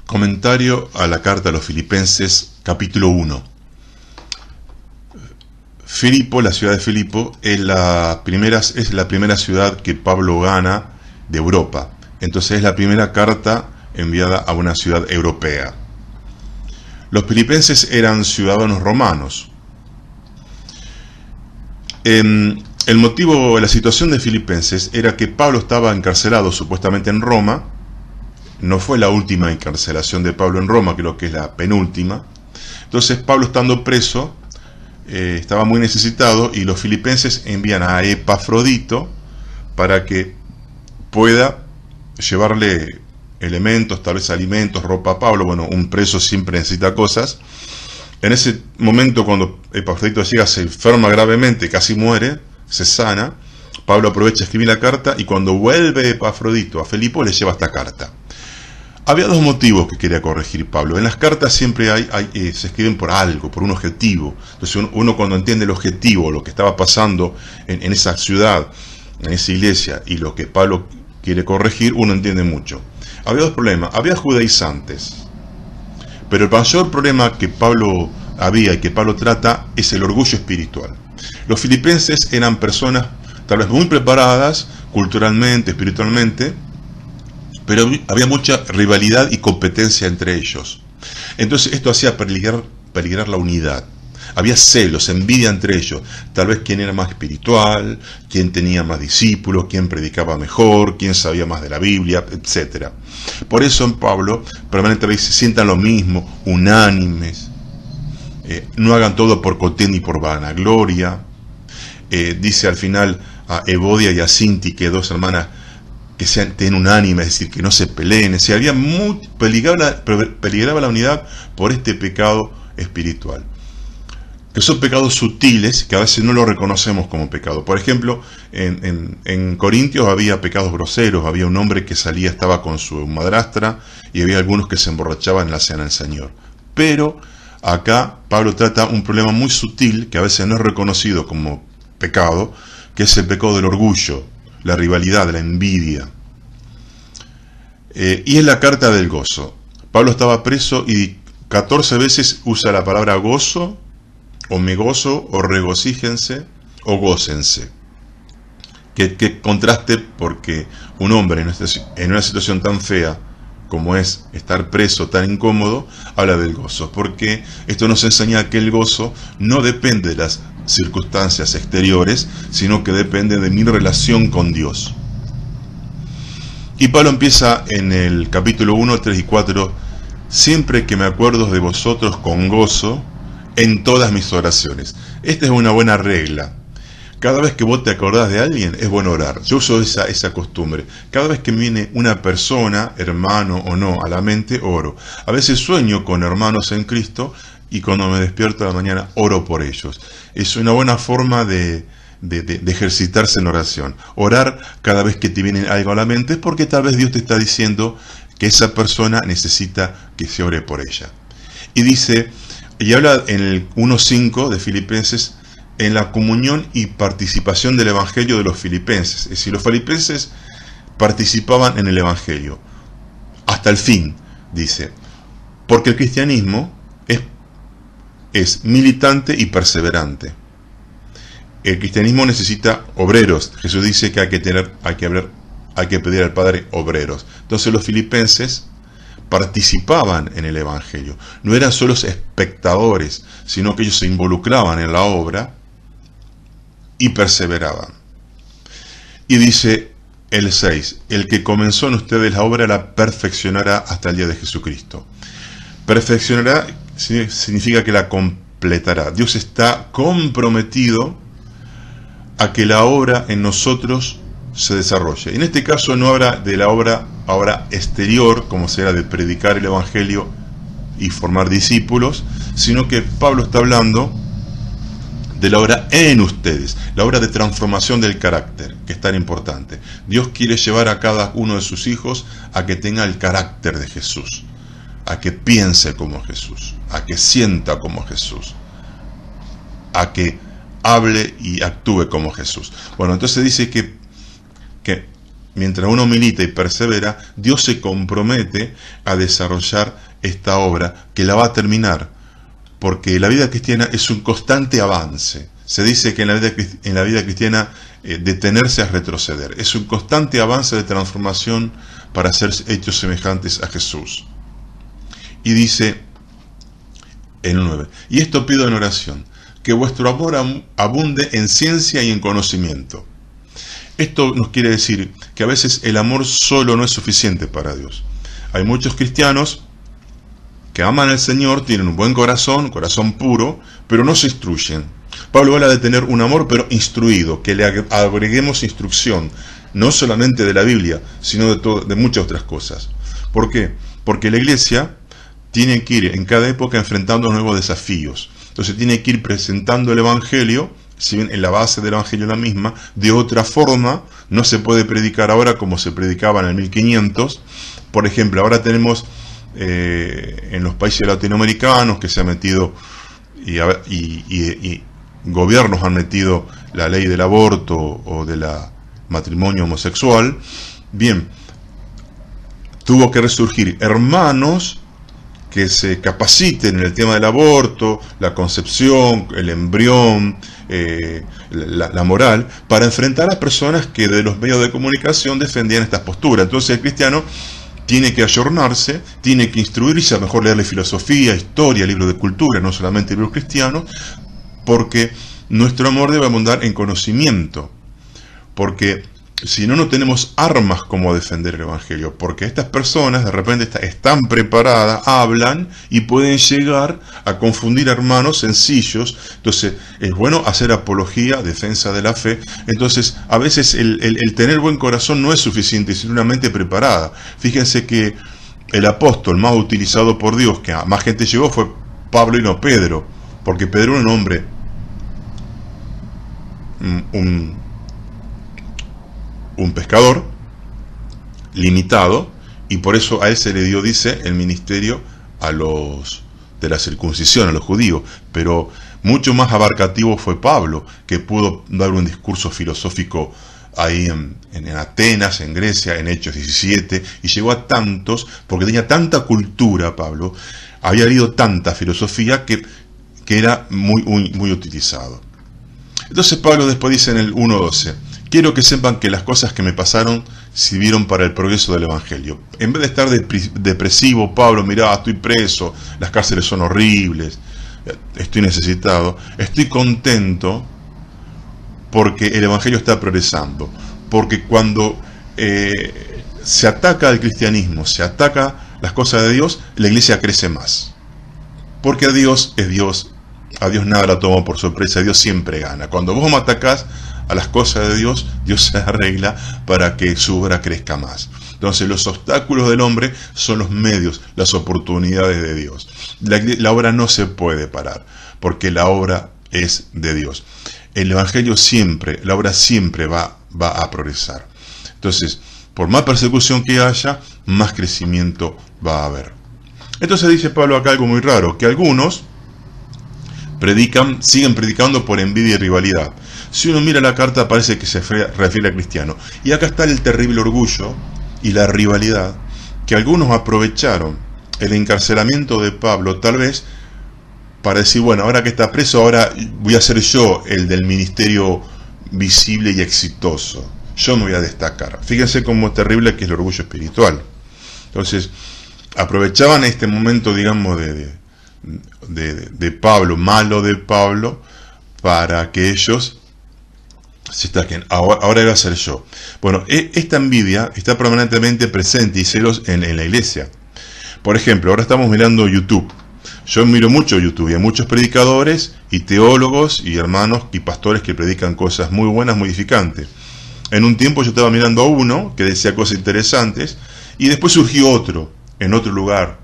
Comentario a la carta a los Filipenses, capítulo 1. Filipo, la ciudad de Filipo, es la primera ciudad que Pablo gana de Europa. Entonces es la primera carta enviada a una ciudad europea. Los filipenses eran ciudadanos romanos. El motivo, la situación de Filipenses era que Pablo estaba encarcelado supuestamente en Roma. No fue la última encarcelación de Pablo en Roma, creo que es la penúltima. Entonces Pablo, estando preso, estaba muy necesitado, y los filipenses envían a Epafrodito para que pueda llevarle elementos, tal vez alimentos, ropa a Pablo. Bueno, un preso siempre necesita cosas. En ese momento, cuando Epafrodito llega, se enferma gravemente, casi muere, se sana. Pablo aprovecha, escribe la carta, y cuando vuelve Epafrodito a Filipo, le lleva esta carta. Había dos motivos que quería corregir Pablo. En las cartas siempre se escriben por algo, por un objetivo. Entonces uno cuando entiende el objetivo, lo que estaba pasando en esa ciudad, en esa iglesia, y lo que Pablo quiere corregir, uno entiende mucho. Había dos problemas. Había judaizantes, pero el mayor problema que Pablo había y que Pablo trata es el orgullo espiritual. Los filipenses eran personas tal vez muy preparadas culturalmente, espiritualmente, pero había mucha rivalidad y competencia entre ellos. Entonces esto hacía peligrar la unidad. Había celos, envidia entre ellos. Tal vez quién era más espiritual, quién tenía más discípulos, quién predicaba mejor, quién sabía más de la Biblia, etc. Por eso en Pablo permanentemente se sientan lo mismo, unánimes. No hagan todo por contienda y por vanagloria. Dice al final a Evodia y a Sinti, que dos hermanas que tengan unánime, es decir, que no se peleen. Peligraba la unidad por este pecado espiritual, que son pecados sutiles que a veces no lo reconocemos como pecado. Por ejemplo, en Corintios había pecados groseros. Había un hombre que estaba con su madrastra, y había algunos que se emborrachaban en la cena del Señor. Pero acá Pablo trata un problema muy sutil que a veces no es reconocido como pecado, que es el pecado del orgullo, la rivalidad, la envidia. Y es la carta del gozo. Pablo estaba preso y 14 veces usa la palabra gozo, o me gozo, o regocíjense, o gócense. Que contraste, porque un hombre en una situación tan fea como es estar preso, tan incómodo, habla del gozo, porque esto nos enseña que el gozo no depende de las circunstancias exteriores, sino que depende de mi relación con Dios. Y Pablo empieza en el capítulo 1, 3 y 4: siempre que me acuerdo de vosotros con gozo en todas mis oraciones. Esta es una buena regla. Cada vez que vos te acordás de alguien, es bueno orar. Yo uso esa costumbre. Cada vez que me viene una persona, hermano o no, a la mente, oro. A veces sueño con hermanos en Cristo, y cuando me despierto a la mañana, oro por ellos. Es una buena forma de ejercitarse en oración. Orar cada vez que te viene algo a la mente, porque tal vez Dios te está diciendo que esa persona necesita que se ore por ella. Y dice, y habla en el 1.5 de Filipenses, en la comunión y participación del Evangelio de los filipenses. Es decir, los filipenses participaban en el Evangelio hasta el fin, dice, porque el cristianismo es militante y perseverante. El cristianismo necesita obreros. Jesús dice que hay que pedir al Padre obreros. Entonces los filipenses participaban en el Evangelio. No eran solo espectadores, sino que ellos se involucraban en la obra y perseveraban. Y dice el 6: el que comenzó en ustedes la obra la perfeccionará hasta el día de Jesucristo. Perfeccionará significa que la completará. Dios está comprometido a que la obra en nosotros se desarrolle. En este caso no habla de la obra ahora exterior, como será de predicar el Evangelio y formar discípulos, sino que Pablo está hablando de la obra en ustedes, la obra de transformación del carácter, que es tan importante. Dios quiere llevar a cada uno de sus hijos a que tenga el carácter de Jesús, a que piense como Jesús, a que sienta como Jesús, a que hable y actúe como Jesús. Bueno, entonces dice que mientras uno milita y persevera, Dios se compromete a desarrollar esta obra que la va a terminar, porque la vida cristiana es un constante avance. Se dice que en la vida cristiana detenerse es retroceder, es un constante avance de transformación para ser hechos semejantes a Jesús. Y dice en el 9, y esto pido en oración, que vuestro amor abunde en ciencia y en conocimiento. Esto nos quiere decir que a veces el amor solo no es suficiente para Dios. Hay muchos cristianos que aman al Señor, tienen un buen corazón puro, pero no se instruyen. Pablo habla de tener un amor pero instruido, que le agreguemos instrucción, no solamente de la Biblia, sino de muchas otras cosas. ¿Por qué? Porque la iglesia tiene que ir en cada época enfrentando nuevos desafíos. Entonces tiene que ir presentando el Evangelio, si bien en la base del Evangelio es la misma, de otra forma. No se puede predicar ahora como se predicaba en el 1500. Por ejemplo, ahora tenemos en los países latinoamericanos que se ha metido y gobiernos han metido la ley del aborto o del matrimonio homosexual. Bien, tuvo que resurgir hermanos que se capaciten en el tema del aborto, la concepción, el embrión, la moral, para enfrentar a personas que de los medios de comunicación defendían estas posturas. Entonces el cristiano tiene que ayornarse, tiene que instruirse, a lo mejor leerle filosofía, historia, libros de cultura, no solamente libros cristianos, porque nuestro amor debe abundar en conocimiento, porque si no, no tenemos armas como defender el Evangelio, porque estas personas de repente están preparadas, hablan y pueden llegar a confundir a hermanos sencillos. Entonces es bueno hacer apología, defensa de la fe. Entonces a veces el tener buen corazón no es suficiente, sino una mente preparada. Fíjense que el apóstol más utilizado por Dios, que a más gente llegó, fue Pablo y no Pedro, porque Pedro era un hombre, un pescador limitado, y por eso a él se le dio, dice, el ministerio de la circuncisión, a los judíos. Pero mucho más abarcativo fue Pablo, que pudo dar un discurso filosófico ahí en Atenas, en Grecia, en Hechos 17, y llegó a tantos, porque tenía tanta cultura. Pablo había leído tanta filosofía que era muy utilizado. Entonces Pablo después dice en el 1:12, quiero que sepan que las cosas que me pasaron sirvieron para el progreso del Evangelio. En vez de estar depresivo, Pablo, mirá, estoy preso, las cárceles son horribles, estoy necesitado, estoy contento porque el Evangelio está progresando. Porque cuando se ataca al cristianismo, se ataca las cosas de Dios, la iglesia crece más. Porque Dios es Dios, a Dios nada la toma por sorpresa, Dios siempre gana. Cuando vos me atacás a las cosas de Dios, Dios se arregla para que su obra crezca más. Entonces los obstáculos del hombre son los medios, las oportunidades de Dios. La obra no se puede parar, porque la obra es de Dios. El Evangelio siempre, la obra siempre va a progresar. Entonces, por más persecución que haya, más crecimiento va a haber. Entonces dice Pablo acá algo muy raro, que algunos siguen predicando por envidia y rivalidad. Si uno mira la carta parece que se refiere a cristiano. Y acá está el terrible orgullo y la rivalidad, que algunos aprovecharon el encarcelamiento de Pablo, tal vez para decir, bueno, ahora que está preso, ahora voy a ser yo el del ministerio visible y exitoso. Yo me voy a destacar. Fíjense cómo terrible que es el orgullo espiritual. Entonces, aprovechaban este momento, digamos, de Pablo, malo de Pablo, para que ellos se destaquen. Ahora iba a ser yo. Bueno, esta envidia está permanentemente presente y celos en la iglesia. Por ejemplo, ahora estamos mirando YouTube. Yo miro mucho YouTube y hay muchos predicadores y teólogos y hermanos y pastores que predican cosas muy buenas, muy edificantes. En un tiempo yo estaba mirando a uno que decía cosas interesantes y después surgió otro, en otro lugar,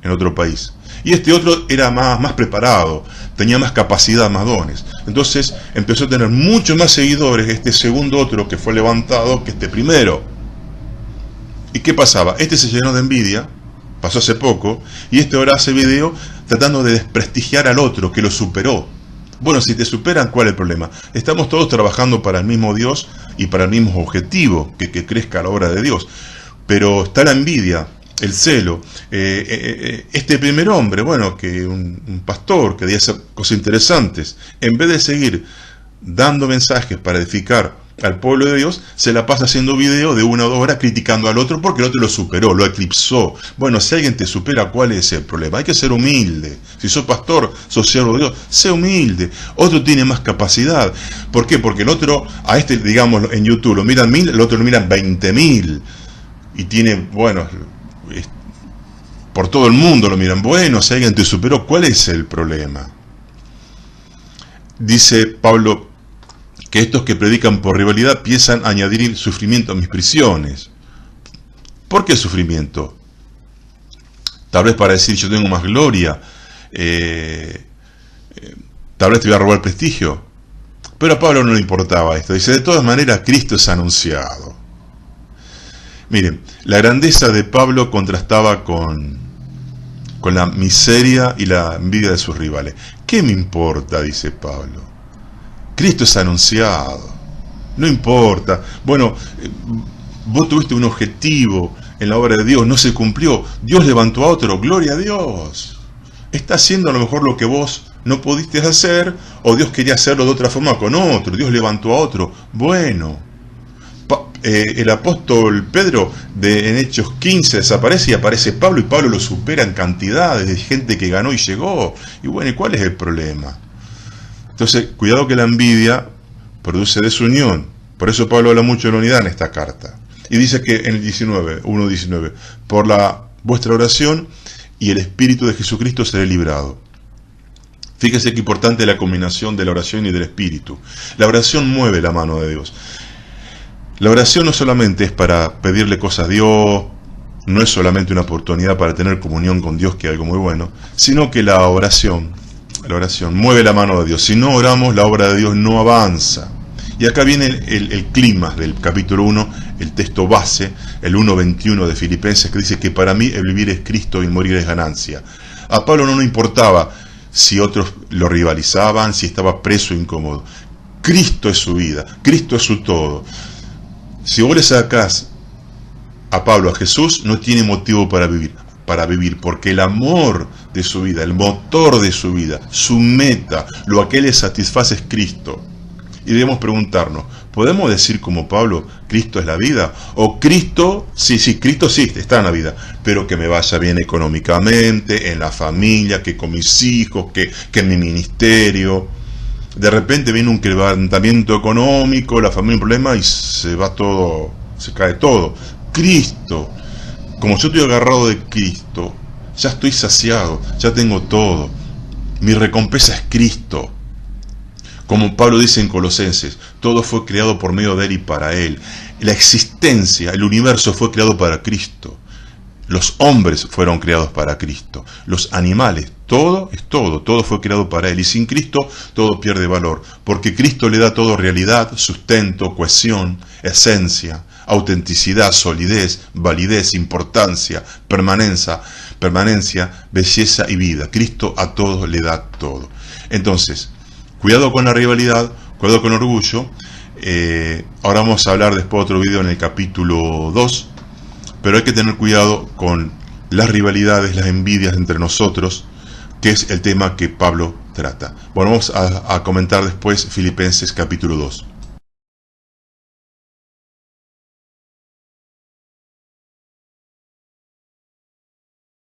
en otro país. Y este otro era más preparado, tenía más capacidad, más dones. Entonces empezó a tener mucho más seguidores este segundo otro que fue levantado que este primero. ¿Y qué pasaba? Este se llenó de envidia, pasó hace poco, y este ahora hace video tratando de desprestigiar al otro que lo superó. Bueno, si te superan, ¿cuál es el problema? Estamos todos trabajando para el mismo Dios y para el mismo objetivo, que crezca la obra de Dios. Pero está la envidia, el celo. Este primer hombre, bueno, que un pastor que decía cosas interesantes, en vez de seguir dando mensajes para edificar al pueblo de Dios, se la pasa haciendo video de 1 o 2 horas criticando al otro porque el otro lo superó, lo eclipsó. Bueno, si alguien te supera, ¿cuál es el problema? Hay que ser humilde. Si sos pastor, sos siervo de Dios, sé humilde. Otro tiene más capacidad. ¿Por qué? Porque el otro, a este, digamos, en YouTube lo miran 1000, el otro lo miran 20.000. Y tiene, bueno, por todo el mundo lo miran. Bueno, si alguien te superó, ¿cuál es el problema? Dice Pablo que estos que predican por rivalidad piensan añadir sufrimiento a mis prisiones. ¿Por qué sufrimiento? Tal vez para decir yo tengo más gloria, tal vez te voy a robar prestigio. Pero a Pablo no le importaba esto. Dice, de todas maneras, Cristo es anunciado. Miren, la grandeza de Pablo contrastaba con la miseria y la envidia de sus rivales. ¿Qué me importa? Dice Pablo. Cristo es anunciado. No importa. Bueno, vos tuviste un objetivo en la obra de Dios, no se cumplió. Dios levantó a otro. Gloria a Dios. Está haciendo a lo mejor lo que vos no pudiste hacer, o Dios quería hacerlo de otra forma con otro. Dios levantó a otro. Bueno. El apóstol Pedro en Hechos 15 desaparece y aparece Pablo, y Pablo lo supera en cantidades de gente que ganó y llegó. Y bueno, ¿y cuál es el problema? Entonces, cuidado que la envidia produce desunión. Por eso Pablo habla mucho de la unidad en esta carta. Y dice que en el 1:19, por vuestra oración y el Espíritu de Jesucristo seré librado. Fíjese qué importante es la combinación de la oración y del Espíritu. La oración mueve la mano de Dios. La oración no solamente es para pedirle cosas a Dios, no es solamente una oportunidad para tener comunión con Dios, que es algo muy bueno, sino que la oración mueve la mano de Dios. Si no oramos, la obra de Dios no avanza. Y acá viene el clímax del capítulo 1, el texto base, el 1:21 de Filipenses, que dice que para mí el vivir es Cristo y morir es ganancia. A Pablo no le importaba si otros lo rivalizaban, si estaba preso o incómodo. Cristo es su vida, Cristo es su todo. Si vos le sacás a Pablo a Jesús, no tiene motivo para vivir, porque el amor de su vida, el motor de su vida, su meta, lo que le satisface es Cristo. Y debemos preguntarnos, ¿podemos decir como Pablo, Cristo es la vida? O Cristo, sí, Cristo sí está en la vida, pero que me vaya bien económicamente, en la familia, que con mis hijos, que en mi ministerio. De repente viene un quebrantamiento económico, la familia un problema y se va todo, se cae todo. Cristo, como yo estoy agarrado de Cristo, ya estoy saciado, ya tengo todo. Mi recompensa es Cristo. Como Pablo dice en Colosenses, todo fue creado por medio de Él y para Él. La existencia, el universo fue creado para Cristo. Los hombres fueron creados para Cristo. Los animales, todo fue creado para Él. Y sin Cristo todo pierde valor, porque Cristo le da todo realidad, sustento, cohesión, esencia, autenticidad, solidez, validez, importancia, permanencia, belleza y vida. Cristo a todos le da todo. Entonces, cuidado con la rivalidad, cuidado con el orgullo. Ahora vamos a hablar después de otro video en el capítulo 2. Pero hay que tener cuidado con las rivalidades, las envidias entre nosotros, que es el tema que Pablo trata. Bueno, vamos a comentar después Filipenses capítulo 2.